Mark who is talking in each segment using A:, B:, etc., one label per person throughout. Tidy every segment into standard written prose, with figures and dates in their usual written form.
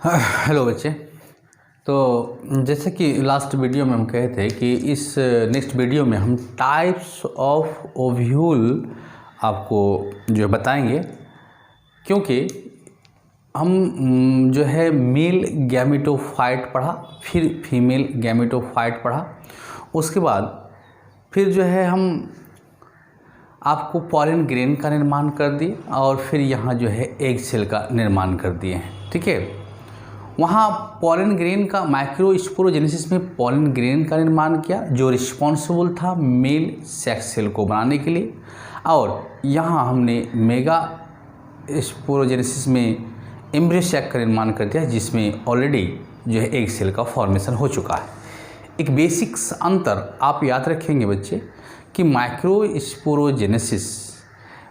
A: Hello बच्चे। तो जैसे कि लास्ट वीडियो में हम कहे थे कि इस नेक्स्ट वीडियो में हम टाइप्स ऑफ ओव्यूल आपको जो है बताएंगे, क्योंकि हम जो है मेल गैमेटोफाइट पढ़ा, फिर फीमेल गैमेटोफाइट पढ़ा, उसके बाद फिर जो है हम आपको पॉलन ग्रेन का निर्माण कर दिए और फिर यहाँ जो है एग सेल का निर्माण कर दिए हैं। ठीक है, वहाँ पॉलन ग्रेन का माइक्रोस्पोरोजेनेसिस में पॉलन ग्रेन का निर्माण किया जो रिस्पॉन्सिबल था मेल सेक्स सेल को बनाने के लिए, और यहाँ हमने मेगा स्पोरोजेनेसिस में एम्ब्रियो सैक का निर्माण कर दिया जिसमें ऑलरेडी जो है एग सेल का फॉर्मेशन हो चुका है। एक बेसिक्स अंतर आप याद रखेंगे बच्चे कि माइक्रोस्पोरोजेनेसिस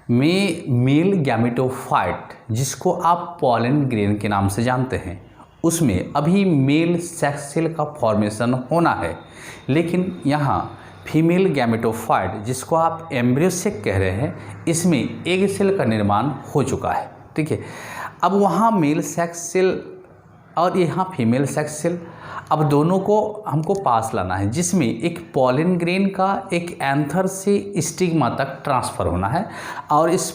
A: में मेल गैमेटोफाइट जिसको आप पॉलन ग्रेन के नाम से जानते हैं, उसमें अभी मेल सेक्स सेल का फॉर्मेशन होना है, लेकिन यहाँ फीमेल गैमेटोफाइट जिसको आप एम्ब्रियो सेक कह रहे हैं, इसमें एग सेल का निर्माण हो चुका है। ठीक है, अब वहाँ मेल सेक्स सेल और यहाँ फीमेल सेक्स सेल, अब दोनों को हमको पास लाना है, जिसमें एक पॉलन ग्रेन का एक एंथर से स्टिग्मा तक ट्रांसफ़र होना है, और इस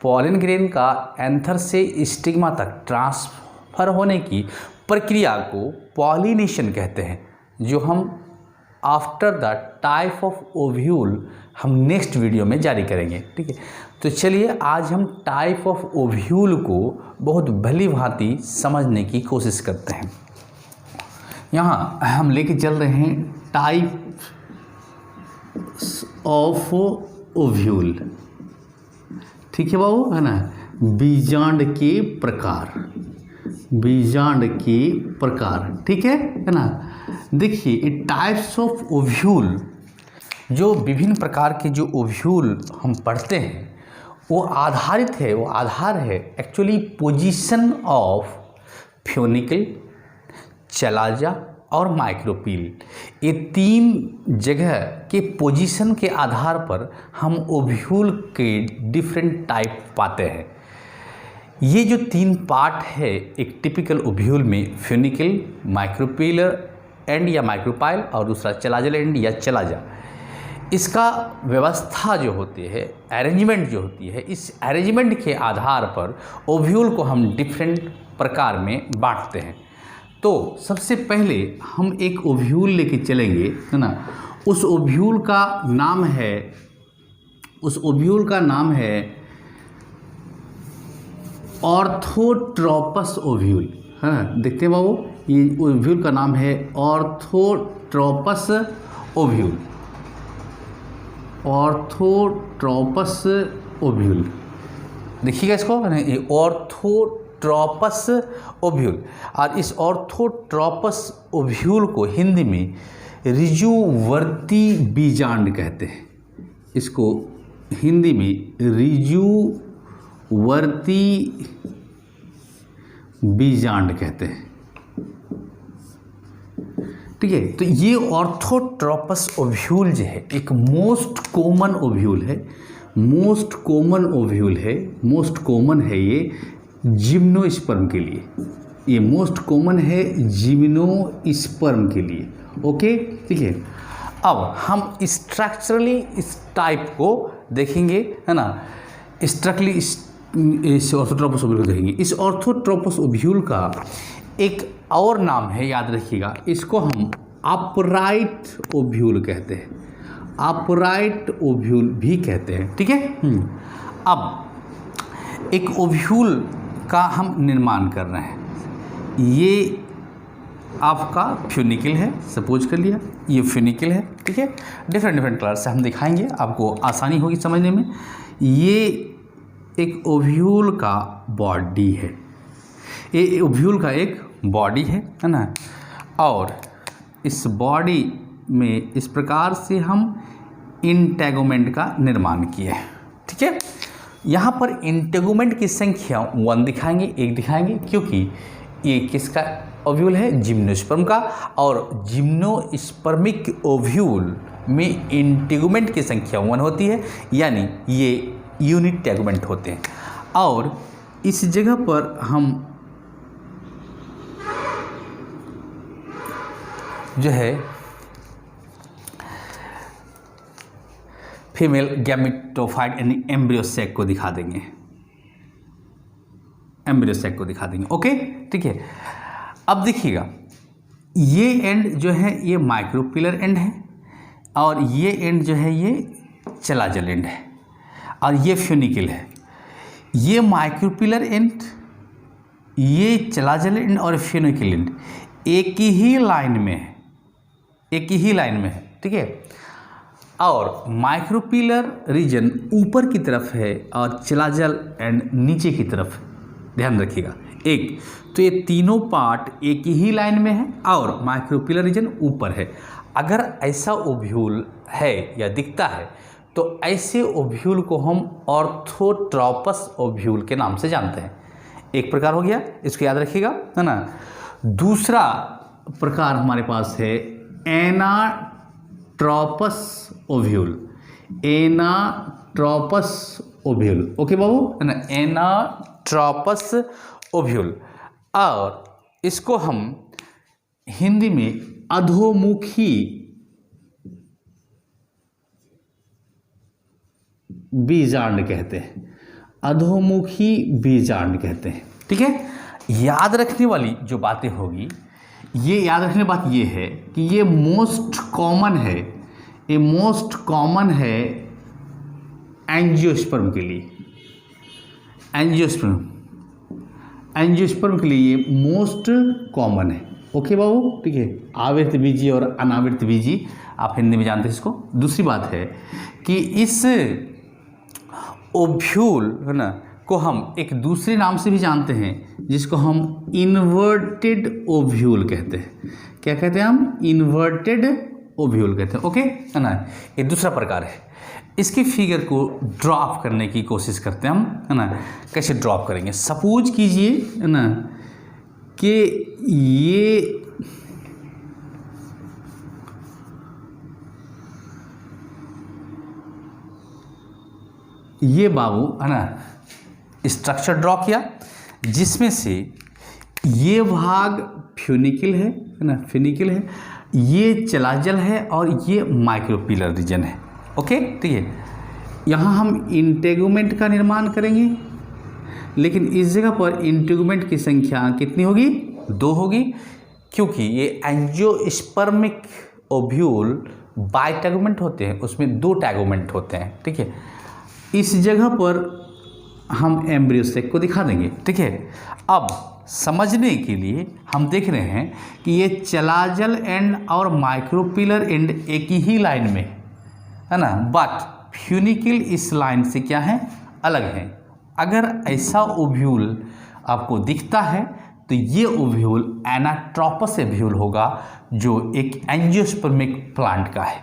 A: पॉलन ग्रेन का एंथर से स्टिग्मा तक ट्रांसफ़र होने की प्रक्रिया को पॉलिनेशन कहते हैं, जो हम after the type of ovule हम नेक्स्ट वीडियो में जारी करेंगे। ठीक है, तो चलिए आज हम टाइप ऑफ ओव्यूल को बहुत भली भांति समझने की कोशिश करते हैं। यहाँ हम लेके चल रहे हैं टाइप ऑफ ओव्यूल। ठीक है बाबू, है ना, बीजांड के प्रकार, बीजांड के प्रकार। ठीक है ना। देखिए टाइप्स ऑफ ओव्यूल, जो विभिन्न प्रकार के जो ओव्यूल हम पढ़ते हैं वो आधारित है, वो आधार है actually position of funicle, chalaza और माइक्रोपील। ये तीन जगह के पोजीशन के आधार पर हम ओव्यूल के डिफरेंट टाइप पाते हैं। ये जो तीन पार्ट है एक टिपिकल ओव्यूल में, फ्यूनिकल, माइक्रोपीलर एंड या माइक्रोपाइल, और दूसरा चलाजल एंड या चलाजा, इसका व्यवस्था जो होती है, अरेंजमेंट जो होती है, इस अरेंजमेंट के आधार पर ओव्यूल को हम डिफरेंट प्रकार में बांटते हैं। तो सबसे पहले हम एक ओव्यूल लेके चलेंगे, है ना। उस ओव्यूल का नाम है, उस ओव्यूल का नाम है ऑर्थोट्रोपस ओव्यूल, है ना। देखते हैं बाबू, ये ओव्यूल का नाम है ऑर्थोट्रोपस ओव्यूल, ऑर्थोट्रोपस ओव्यूल। देखिएगा इसको, है ना, ये ऑर्थोट्रोपस ओव्यूल। और इस ऑर्थोट्रोपस ओव्यूल को हिंदी में ऋजुवर्ती बीजांड कहते हैं। इसको हिंदी में ऋजुवर्ती बीजांड कहते हैं। ठीक है, तो ये ऑर्थोट्रोपस ओव्यूल जो है एक मोस्ट कॉमन ओव्यूल है, मोस्ट कॉमन ओव्यूल है, मोस्ट कॉमन है ये जिम्नोस्पर्म के लिए, ये मोस्ट कॉमन है जिम्नोस्पर्म के लिए। ओके, ठीक है। अब हम स्ट्रक्चरली इस टाइप को देखेंगे, है ना, स्ट्रक्चरली इस ऑर्थोट्रोपस ओव्यूल को देखेंगे। इस ऑर्थोट्रोपस ओव्यूल का एक और नाम है, याद रखिएगा, इसको हम अपराइट ओव्यूल कहते हैं, अपराइट ओव्यूल भी कहते हैं। ठीक है। अब एक ओव्यूल का हम निर्माण कर रहे हैं। ये आपका फ्यूनिकल है, सपोज कर लिया, ये फ्यूनिकल है। ठीक है, डिफरेंट डिफरेंट कलर से हम दिखाएंगे, आपको आसानी होगी समझने में। ये एक ओव्यूल का बॉडी है, ये ओव्यूल का एक बॉडी है ना, और इस बॉडी में इस प्रकार से हम इंटेगुमेंट का निर्माण किए हैं। ठीक है, यहाँ पर इंटेगुमेंट की संख्या 1 दिखाएंगे, 1 दिखाएंगे, क्योंकि ये किसका ओव्यूल है, जिम्नोस्पर्म का, और जिम्नोस्पर्मिक ओव्यूल में इंटेगुमेंट की संख्या 1 होती है, यानी ये यूनिट टेगुमेंट होते हैं। और इस जगह पर हम जो है फीमेल गैमेटोफाइट यानी एम्ब्रियो सैक को दिखा देंगे, एम्ब्रियो सैक को दिखा देंगे। ओके, ठीक है। अब देखिएगा, ये एंड जो है ये माइक्रोपिलर एंड है और ये एंड जो है ये चलाजल एंड है और ये फ्यूनिकल है। ये माइक्रोपिलर एंड, ये चलाजल एंड और फ्यूनिकल एंड एक ही लाइन में है, एक ही लाइन में है, ठीक है। और माइक्रोपिलर रीजन ऊपर की तरफ है और चलाजल एंड नीचे की तरफ, ध्यान रखिएगा। एक तो ये तीनों पार्ट एक ही लाइन में है और माइक्रोपिलर रीजन ऊपर है। अगर ऐसा ओव्यूल है या दिखता है तो ऐसे ओव्यूल को हम ऑर्थोट्रोपस ओव्यूल के नाम से जानते हैं। एक प्रकार हो गया, इसको याद रखिएगा, है ना। दूसरा प्रकार हमारे पास है anatropous ovule, anatropous ovule. Okay बाबू, है ना, एनाट्रोपस ओव्यूल। और इसको हम हिंदी में अधोमुखी बीजांड कहते हैं, अधोमुखी बीजांड कहते हैं, ठीक है। याद रखने वाली जो बातें होगी, ये याद रखने बात ये है कि ये मोस्ट कॉमन है, ये मोस्ट कॉमन है एंजियोस्पर्म के लिए, एंजियोस्पर्म, एंजियोस्पर्म के लिए ये मोस्ट कॉमन है। ओके बाबू, ठीक है। आवृत बीजी और अनावृत बीजी आप हिंदी में जानते हैं इसको। दूसरी बात है कि इस ओव्यूल, है ना, को हम एक दूसरे नाम से भी जानते हैं जिसको हम इन्वर्टेड ओव्यूल कहते हैं। क्या कहते हैं हम? इन्वर्टेड ओव्यूल कहते हैं। ओके, है ना, ये दूसरा प्रकार है। इसकी फिगर को ड्रॉप करने की कोशिश करते हैं हम, है ना। कैसे ड्रॉप करेंगे? सपोज कीजिए, है ना, कि ये बाबू, है ना, स्ट्रक्चर ड्रॉ किया जिसमें से ये भाग फ्यूनिकल है ना, फ्यूनिकल है, ये चलाजल है और ये माइक्रोपिलर रीजन है। ओके, ठीक है। यहाँ हम इंटेगुमेंट का निर्माण करेंगे, लेकिन इस जगह पर इंटेगुमेंट की संख्या कितनी होगी? 2 होगी, क्योंकि ये एंजियोस्पर्मिक ओव्यूल बाइटैगुमेंट होते हैं, उसमें 2 टैगुमेंट होते हैं, ठीक है। इस जगह पर हम एम्ब्रियो सैक को दिखा देंगे, ठीक है। अब समझने के लिए हम देख रहे हैं कि ये चलाजल एंड और माइक्रोपिलर एंड एक ही लाइन में है ना, बट फ्यूनिकल इस लाइन से क्या है? अलग है। अगर ऐसा ओव्यूल आपको दिखता है तो ये ओव्यूल एनाट्रोपस ओव्यूल होगा, जो एक एंजियोस्पर्मिक प्लांट का है।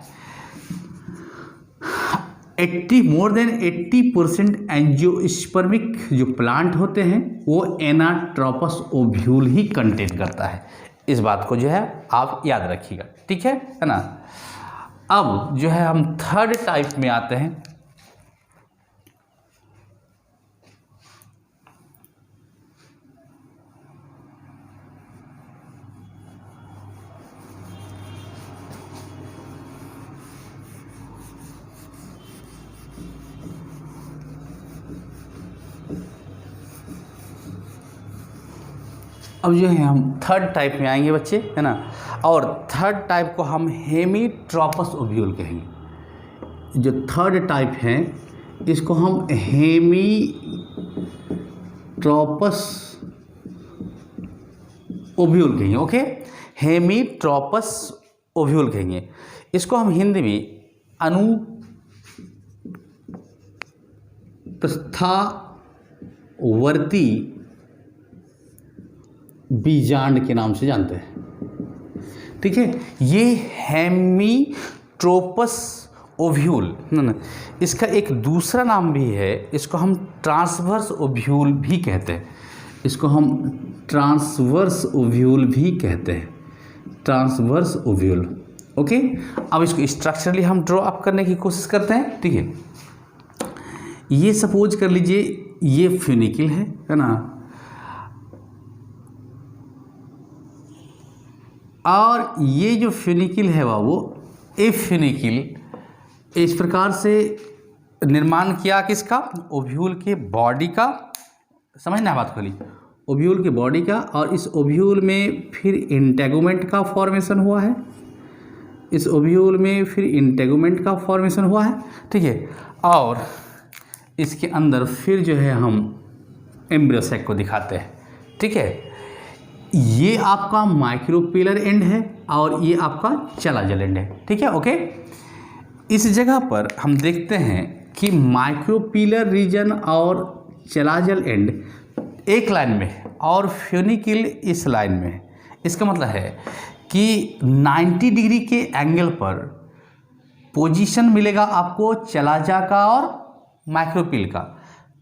A: मोर देन 80% एंजियोस्पर्मिक जो प्लांट होते हैं वो एनाट्रोपस ओव्यूल ही कंटेन करता है। इस बात को जो है आप याद रखिएगा, ठीक है ना। अब जो है हम थर्ड टाइप में आते हैं। अब जो है हम थर्ड टाइप में आएंगे बच्चे, है ना। और थर्ड टाइप को हम हेमीट्रोपस ओव्यूल कहेंगे। जो थर्ड टाइप है इसको हम हेमीट्रोपस ओव्यूल कहेंगे। ओके, हेमीट्रोपस ओव्यूल कहेंगे। इसको हम हिंदी में अनुप्रस्थावर्ती बीजांड के नाम से जानते हैं, ठीक है। ये हेमीट्रोपस ओव्यूल, इसका एक दूसरा नाम भी है, इसको हम ट्रांसवर्स ओव्यूल भी कहते हैं। इसको हम ट्रांसवर्स ओव्यूल भी कहते हैं, ट्रांसवर्स ओव्यूल। ओके, अब इसको स्ट्रक्चरली हम ड्रॉ अप करने की कोशिश करते हैं, ठीक है। ये सपोज कर लीजिए ये फ्यूनिकल है ना। और ये जो फ्यूनिकिल है वो ए फ्यूनिकिल इस प्रकार से निर्माण किया किसका, ओव्यूल के बॉडी का, समझना है बात खोली, ओव्यूल के बॉडी का। और इस ओव्यूल में फिर इंटेगुमेंट का फॉर्मेशन हुआ है, इस ओव्यूल में फिर इंटेगुमेंट का फॉर्मेशन हुआ है, ठीक है। और इसके अंदर फिर जो है हम एम्ब्रियो सैक को दिखाते हैं, ठीक है। ये आपका माइक्रोपिलर एंड है और ये आपका चलाजल एंड है, ठीक है, ओके। इस जगह पर हम देखते हैं कि माइक्रोपिलर रीजन और चलाजल एंड एक लाइन में है और फ्यूनिकिल इस लाइन में है। इसका मतलब है कि 90 डिग्री के एंगल पर पोजीशन मिलेगा आपको चलाजा का और माइक्रोपिल का,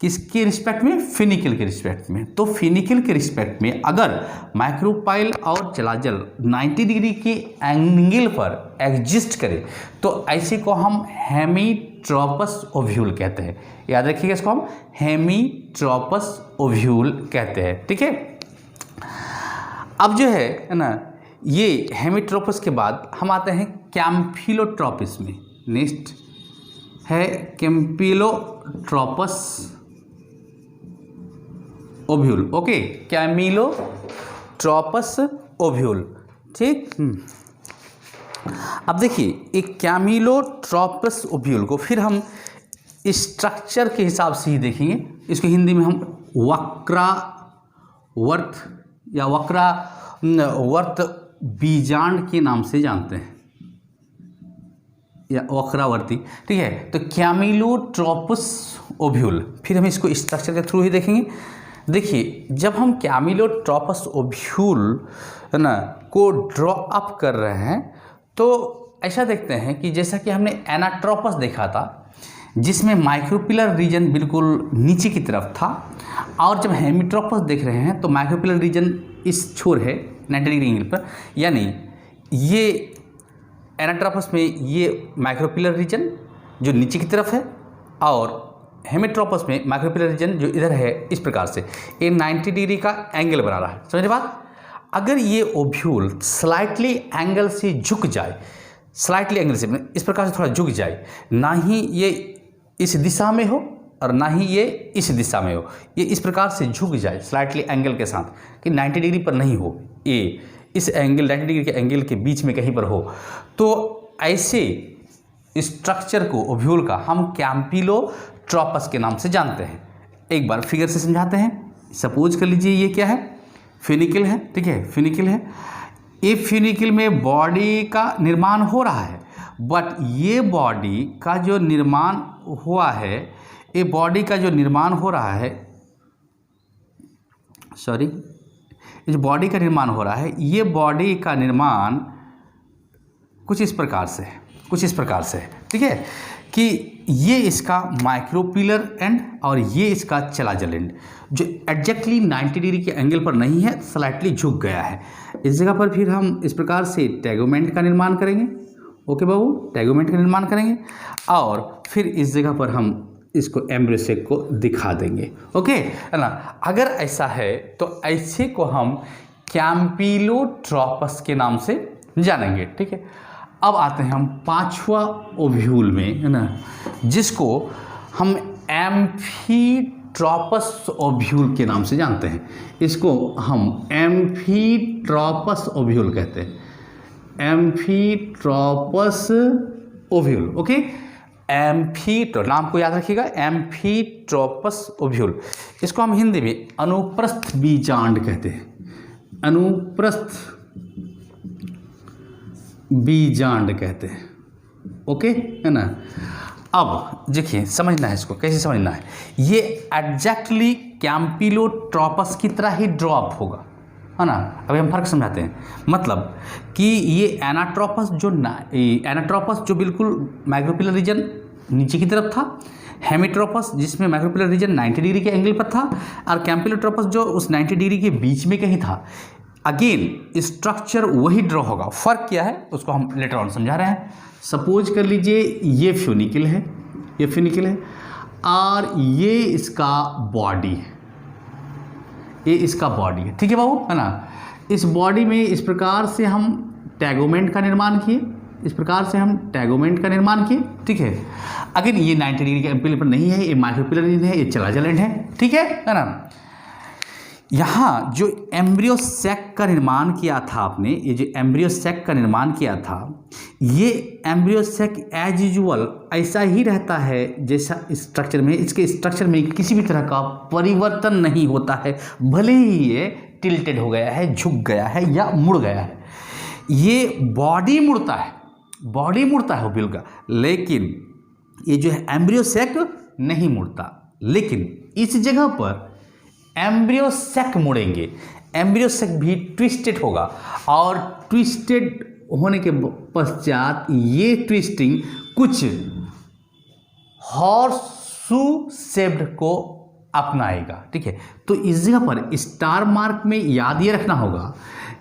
A: किसके रिस्पेक्ट में, फिनिकिल के रिस्पेक्ट में। तो फिनिकिल के रिस्पेक्ट में अगर माइक्रोपाइल और चलाजल 90 डिग्री के एंगल पर एग्जिस्ट करे तो ऐसे को हम हेमीट्रोपस ओव्यूल कहते हैं। याद रखिएगा, इसको हम हेमीट्रोपस ओव्यूल कहते हैं, ठीक है। अब जो है ना, ये हेमीट्रोपस के बाद हम आते हैं कैम्फिलोट्रोपिस में। नेक्स्ट है कैम्फिलोट्रोपस ओव्यूल, ओके, कैमिलोट्रोपस ओव्यूल, ठीक। अब देखिए एक कैमिलोट्रोपस ओव्यूल को फिर हम स्ट्रक्चर के हिसाब से ही देखेंगे। इसको हिंदी में हम वक्रावर्त या वक्रावर्त बीजांड के नाम से जानते हैं, या वक्रावर्ती, ठीक है। तो कैमिलोट्रोपस ओव्यूल, फिर हम इसको स्ट्रक्चर के थ्रू ही देखेंगे। देखिए जब हम कैमिलोट्रोपस ओव्यूल है ना को ड्रॉ अप कर रहे हैं तो ऐसा देखते हैं कि जैसा कि हमने एनाट्रोपस देखा था जिसमें माइक्रोपिलर रीजन बिल्कुल नीचे की तरफ था, और जब हेमीट्रोपस देख रहे हैं तो माइक्रोपिलर रीजन इस छोर है 90 डिग्री एंगल पर, यानी ये एनाट्रोपस में ये माइक्रोपिलर रीजन जो नीचे की तरफ है और हेमीट्रोपस में माइक्रोपिलर रीजन जो इधर है, इस प्रकार से ये 90 डिग्री का एंगल बना रहा है। समझे बात। अगर ये ओव्यूल स्लाइटली एंगल से झुक जाए, स्लाइटली एंगल से इस प्रकार से थोड़ा झुक जाए, ना ही ये इस दिशा में हो और ना ही ये इस दिशा में हो, ये इस प्रकार से झुक जाए स्लाइटली एंगल के साथ कि 90 डिग्री पर नहीं हो, ये इस एंगल 90 डिग्री के एंगल के बीच में कहीं पर हो, तो ऐसे स्ट्रक्चर को ओव्यूल का हम कैम्फिलोट्रोपस के नाम से जानते हैं। एक बार फिगर से समझाते हैं। सपोज कर लीजिए ये क्या है, फ्यूनिकिल है, ठीक है, फ्यूनिकिल है। ये फ्यूनिकिल में बॉडी का निर्माण हो रहा है, बट ये बॉडी का जो निर्माण हुआ है, ये बॉडी का जो निर्माण हो रहा है, सॉरी, इस बॉडी का निर्माण हो रहा है, ये बॉडी का निर्माण कुछ इस प्रकार से है, कुछ इस प्रकार से है, ठीक है, कि ये इसका माइक्रोपिलर एंड और ये इसका चलाजल एंड जो एग्जैक्टली 90 डिग्री के एंगल पर नहीं है, स्लाइटली झुक गया है। इस जगह पर फिर हम इस प्रकार से टैगोमेंट का निर्माण करेंगे, ओके बाबू, टैगोमेंट का निर्माण करेंगे और फिर इस जगह पर हम इसको एम्ब्रियो सैक को दिखा देंगे, ओके है ना। अगर ऐसा है तो ऐसे को हम कैम्फिलोट्रोपस के नाम से जानेंगे, ठीक है। अब आते हैं हम पांचवा ओव्यूल में, है ना, जिसको हम एम्फीट्रोपस ओव्यूल के नाम से जानते हैं। इसको हम एम्फीट्रोपस ओव्यूल कहते हैं, एम्फीट्रोपस ओव्यूल, ओके। नाम को याद रखिएगा, एम्फीट्रोपस ओव्यूल। इसको हम हिंदी में अनुप्रस्थ बीजांड कहते हैं, अनुप्रस्थ बीजांड कहते हैं, ओके है ना। अब देखिए समझना है, इसको कैसे समझना है, ये एग्जैक्टली कैम्फिलोट्रोपस की तरह ही ड्रॉप होगा, है ना। अभी हम फर्क समझाते हैं। मतलब कि ये एनाट्रोपस जो बिल्कुल माइक्रोपिलर रीजन नीचे की तरफ था, हेमीट्रोपस जिसमें माइक्रोपिलर रीजन 90 डिग्री के एंगल पर था, और कैम्फिलोट्रोपस जो उस 90 डिग्री के बीच में कहीं था। अगेन स्ट्रक्चर वही ड्रॉ होगा, फर्क क्या है उसको हम लेटर ऑन समझा रहे हैं। सपोज कर लीजिए ये फ्यूनिकिल है, ये फ्यूनिकिल है और ये इसका बॉडी है, ये इसका बॉडी है, ठीक है बाबू, है ना। इस बॉडी में इस प्रकार से हम टैगोमेंट का निर्माण किए, इस प्रकार से हम टैगोमेंट का निर्माण किए, ठीक है। अगर ये 90 डिग्री के एम्पियर पर नहीं है, ये माइक्रोपिलर रीजन है, ये चलाजल है, ठीक है ना। यहाँ जो एम्ब्रियो सैक का निर्माण किया था आपने, ये जो एम्ब्रियो सैक का निर्माण किया था, ये एम्ब्रियो सैक एज यूजुअल ऐसा ही रहता है जैसा स्ट्रक्चर में, इसके स्ट्रक्चर में किसी भी तरह का परिवर्तन नहीं होता है, भले ही ये टिल्टेड हो गया है, झुक गया है या मुड़ गया है। ये बॉडी मुड़ता है, बॉडी मुड़ता है ओव्यूल का, लेकिन ये जो है एम्ब्रियो सैक नहीं मुड़ता। लेकिन इस जगह पर एम्ब्रियो सैक मुड़ेंगे, एम्ब्रियो सैक भी ट्विस्टेड होगा, और ट्विस्टेड होने के पश्चात ये ट्विस्टिंग कुछ हॉर्सशू शेप्ड को अपनाएगा, ठीक है। तो इस जगह पर स्टार मार्क में याद ये रखना होगा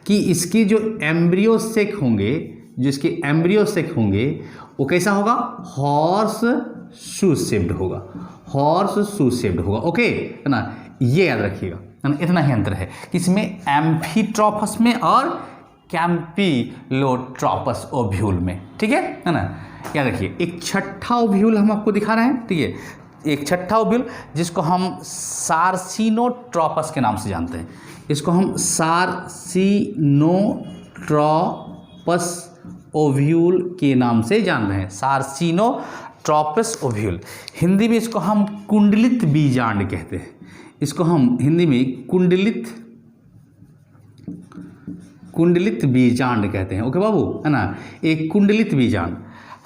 A: कि इसके जो एम्ब्रियो सैक होंगे, जो इसके एम्ब्रियो सैक होंगे, वो कैसा होगा, हॉर्स शू शेप्ड होगा, हॉर्स शू शेप्ड होगा, ओके है ना। ये याद रखिएगा, है ना। इतना ही अंतर है इसमें एम्फीट्रॉपस में और कैम्पिलोट्रॉपस ओव्यूल में, ठीक है ना। याद रखिए, एक छठा ओव्यूल हम आपको दिखा रहे हैं, ठीक है। एक छठा ओव्यूल जिसको हम सार्सिनोट्रॉपस के नाम से जानते हैं, इसको हम सार्सिनोट्रॉपस ओव्यूल के नाम से जान रहे हैं, सार्सिनोट्रॉपस ओव्यूल। हिंदी में इसको हम कुंडलित बीजांड कहते हैं, इसको हम हिंदी में कुंडलित बीजांड कहते हैं, ओके बाबू, है ना। एक कुंडलित बीजांड।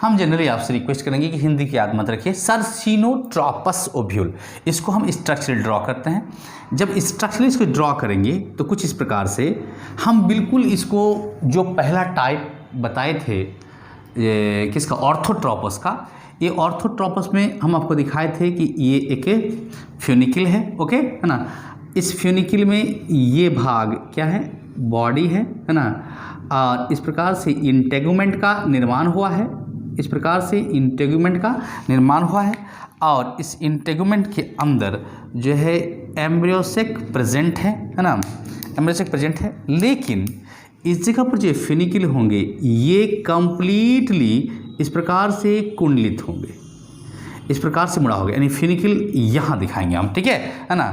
A: हम जनरली आपसे रिक्वेस्ट करेंगे कि हिंदी की याद मत रखिए, सार्सिनोट्रॉपस ओव्यूल, इसको हम स्ट्रक्चरल ड्रॉ करते हैं। जब स्ट्रक्चरल इसको ड्रॉ करेंगे तो कुछ इस प्रकार से हम बिल्कुल इसको जो पहला टाइप बताए थे किसका, ऑर्थोट्रॉपस का, ये ऑर्थोट्रॉपस में हम आपको दिखाए थे कि ये एक फ्यूनिकल है, ओके है ना। इस फ्यूनिकल में ये भाग क्या है, बॉडी है ना। और इस प्रकार से इंटेगुमेंट का निर्माण हुआ है, इस प्रकार से इंटेगुमेंट का निर्माण हुआ है, और इस इंटेगुमेंट के अंदर जो है एम्ब्रियो सैक प्रेजेंट है ना, एम्ब्रियो सैक प्रेजेंट है। लेकिन इस जगह पर जो फ्यूनिकल होंगे ये कंप्लीटली इस प्रकार से कुंडलित होंगे, इस प्रकार से मुड़ा होगा, यानी फ्यूनिकल यहाँ दिखाएंगे हम, ठीक है ना।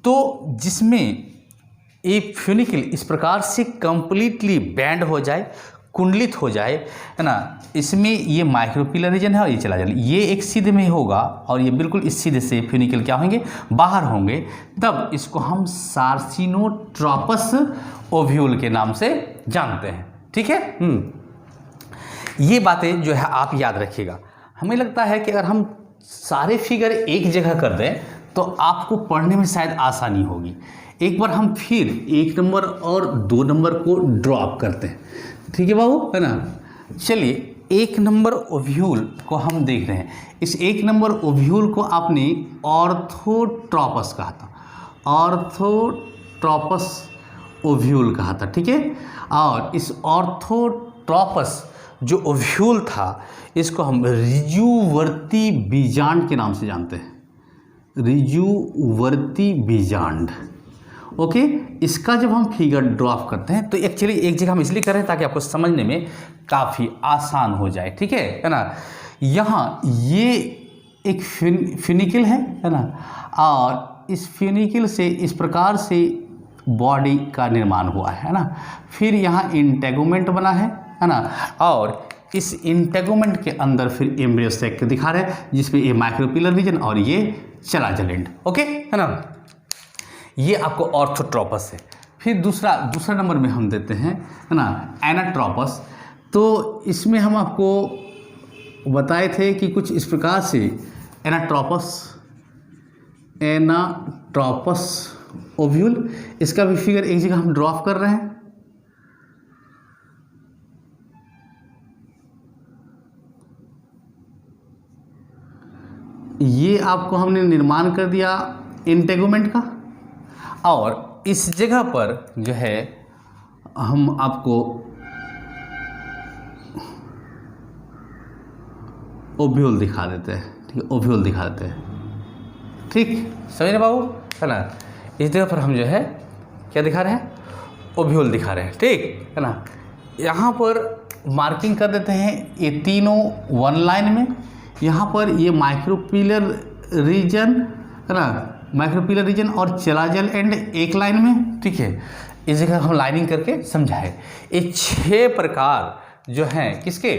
A: तो जिसमें एक फ्यूनिकल इस प्रकार से कंप्लीटली बैंड हो जाए, कुंडलित हो जाए, है ना, इसमें ये माइक्रोपिलर रीजन है और ये चलाजल, ये एक सीधे में होगा और ये बिल्कुल इस सीधे से फ्यूनिकल क्या होंगे, बाहर होंगे, तब इसको हम सार्सिनोट्रॉपस ओव्यूल के नाम से जानते हैं, ठीक है। ये बातें जो है आप याद रखिएगा। हमें लगता है कि अगर हम सारे फिगर एक जगह कर दें तो आपको पढ़ने में शायद आसानी होगी। एक बार हम फिर 1 नंबर और 2 नंबर को ड्रॉप करते हैं, ठीक है बाबू, है ना। चलिए 1 नंबर ओव्यूल को हम देख रहे हैं। इस 1 नंबर ओव्यूल को आपने ऑर्थोट्रॉपस कहा था, ऑर्थोट्रॉपस ओव्यूल कहा था, ठीक है। और इस ऑर्थोट्रॉपस जो ओव्यूल था इसको हम ऋजुवर्ती बीजांड के नाम से जानते हैं, ऋजुवर्ती बीजांड, ओके। इसका जब हम फिगर ड्रॉप करते हैं तो एक्चुअली एक जगह हम इसलिए कर रहे हैं ताकि आपको समझने में काफ़ी आसान हो जाए, ठीक है ना। यहाँ ये एक फ्यूनिकल है ना, और इस फ्यूनिकल से इस प्रकार से बॉडी का निर्माण हुआ है ना। फिर यहाँ इंटेगुमेंट बना है ना, और इस इंटेगुमेंट के अंदर फिर एम्ब्रियो सैक दिखा रहे हैं जिसमें ये माइक्रोपिलर रीजन और ये चलाजल एंड, ओके है ना। ये आपको ऑर्थोट्रॉपस है। फिर दूसरा नंबर में हम देते हैं, है ना, एनाट्रॉपस। तो इसमें हम आपको बताए थे कि कुछ इस प्रकार से एनाट्रॉपस ओव्यूल, इसका भी फिगर एक जगह हम ड्रॉप कर रहे हैं। ये आपको हमने निर्माण कर दिया इंटेगुमेंट का, और इस जगह पर जो है हम आपको ओव्यूल दिखा देते हैं, ठीक है, ओव्यूल दिखा देते हैं, ठीक, समझ रहे बाबू, है ना। इस जगह पर हम जो है क्या दिखा रहे हैं, ओव्यूल दिखा रहे हैं, ठीक है ना। यहाँ पर मार्किंग कर देते हैं ये तीनों वन लाइन में। यहाँ पर ये माइक्रोपिलर रीजन है ना, माइक्रोपिलर रीजन और चलाजल एंड एक लाइन में, ठीक है। इस जगह हम लाइनिंग करके समझाए। ये 6 प्रकार जो हैं किसके,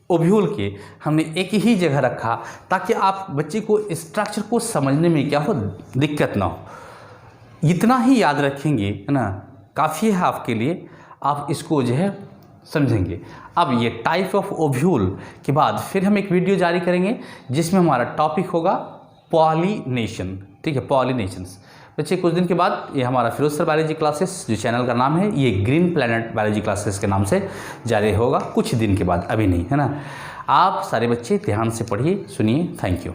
A: ओव्यूल के, हमने एक ही जगह रखा ताकि आप बच्चे को स्ट्रक्चर को समझने में क्या हो, दिक्कत ना हो। इतना ही याद रखेंगे है ना, काफ़ी है आपके लिए, आप इसको जो है समझेंगे। अब ये टाइप ऑफ ओव्यूल के बाद फिर हम एक वीडियो जारी करेंगे जिसमें हमारा टॉपिक होगा पॉलिनेशन, ठीक है, पॉलिनेशंस। बच्चे कुछ दिन के बाद ये हमारा फिरोज सर बायोलॉजी क्लासेस जो चैनल का नाम है, ये ग्रीन प्लैनेट बायोलॉजी क्लासेस के नाम से जारी होगा कुछ दिन के बाद, अभी नहीं, है ना। आप सारे बच्चे ध्यान से पढ़िए, सुनिए। Thank you.